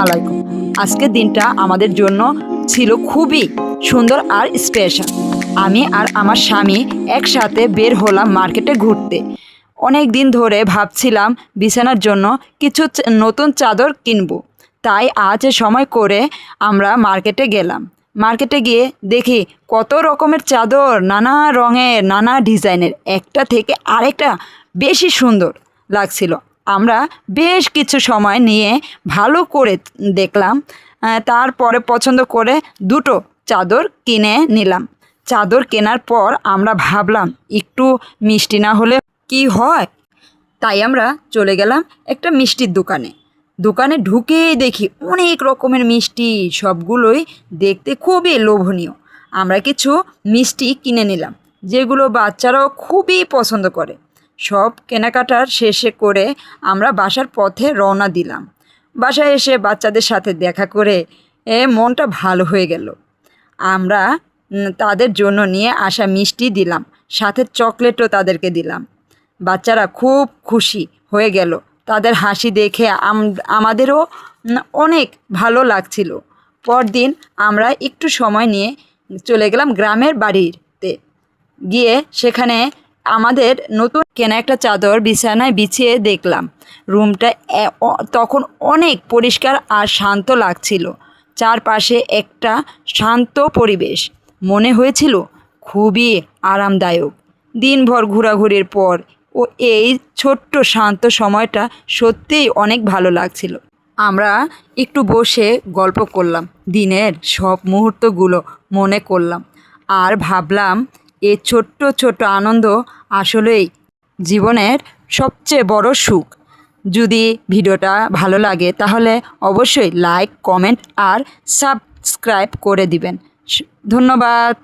আলাইকুম। আজকের দিনটা আমাদের জন্য ছিল খুবই সুন্দর আর স্পেশাল। আমি আর আমার স্বামী একসাথে বের হলাম মার্কেটে ঘুরতে। অনেক দিন ধরে ভাবছিলাম বিছানার জন্য কিছু নতুন চাদর কিনবো। তাই আজ সময় করে আমরা মার্কেটে গেলাম। মার্কেটে গিয়ে দেখি কত রকমের চাদর, নানা রঙের, নানা ডিজাইনের, একটা থেকে আরেকটা বেশি সুন্দর লাগছিল। আমরা বেশ কিছু সময় নিয়ে ভালো করে দেখলাম, তারপরে পছন্দ করে দুটো চাদর কিনে নিলাম। চাদর কেনার পর আমরা ভাবলাম একটু মিষ্টি না হলে কি হয়, তাই আমরা চলে গেলাম একটা মিষ্টির দোকানে। দোকানে ঢুকেই দেখি অনেক রকমের মিষ্টি, সবগুলোই দেখতে খুবই লোভনীয়। আমরা কিছু মিষ্টি কিনে নিলাম, যেগুলো বাচ্চারাও খুবই পছন্দ করে। সব কেনাকাটার শেষে করে আমরা বাসার পথে রওনা দিলাম। বাসায় এসে বাচ্চাদের সাথে দেখা করে মনটা ভালো হয়ে গেল। আমরা তাদের জন্য নিয়ে আসা মিষ্টি দিলাম, সাথে চকলেটও তাদেরকে দিলাম। বাচ্চারা খুব খুশি হয়ে গেল। তাদের হাসি দেখে আমাদেরও অনেক ভালো লাগছিল। পরদিন আমরা একটু সময় নিয়ে চলে গেলাম গ্রামের বাড়িতে। গিয়ে সেখানে আমাদের নতুন কেনা একটা চাদর বিছানায় বিছিয়ে দেখলাম। রুমটা তখন অনেক পরিষ্কার আর শান্ত লাগছিল। চারপাশে একটা শান্ত পরিবেশ মনে হয়েছিল, খুবই আরামদায়ক। দিনভর ঘোরাঘুরির পর এই ছোট্ট শান্ত সময়টা সত্যিই অনেক ভালো লাগছিল। আমরা একটু বসে গল্প করলাম, দিনের সব মুহূর্তগুলো মনে করলাম, আর ভাবলাম এই ছোট্ট ছোট্ট আনন্দ আসলেই জীবনের সবচেয়ে বড় সুখ। যদি ভিডিওটা ভালো লাগে তাহলে অবশ্যই লাইক, কমেন্ট আর সাবস্ক্রাইব করে দিবেন। ধন্যবাদ।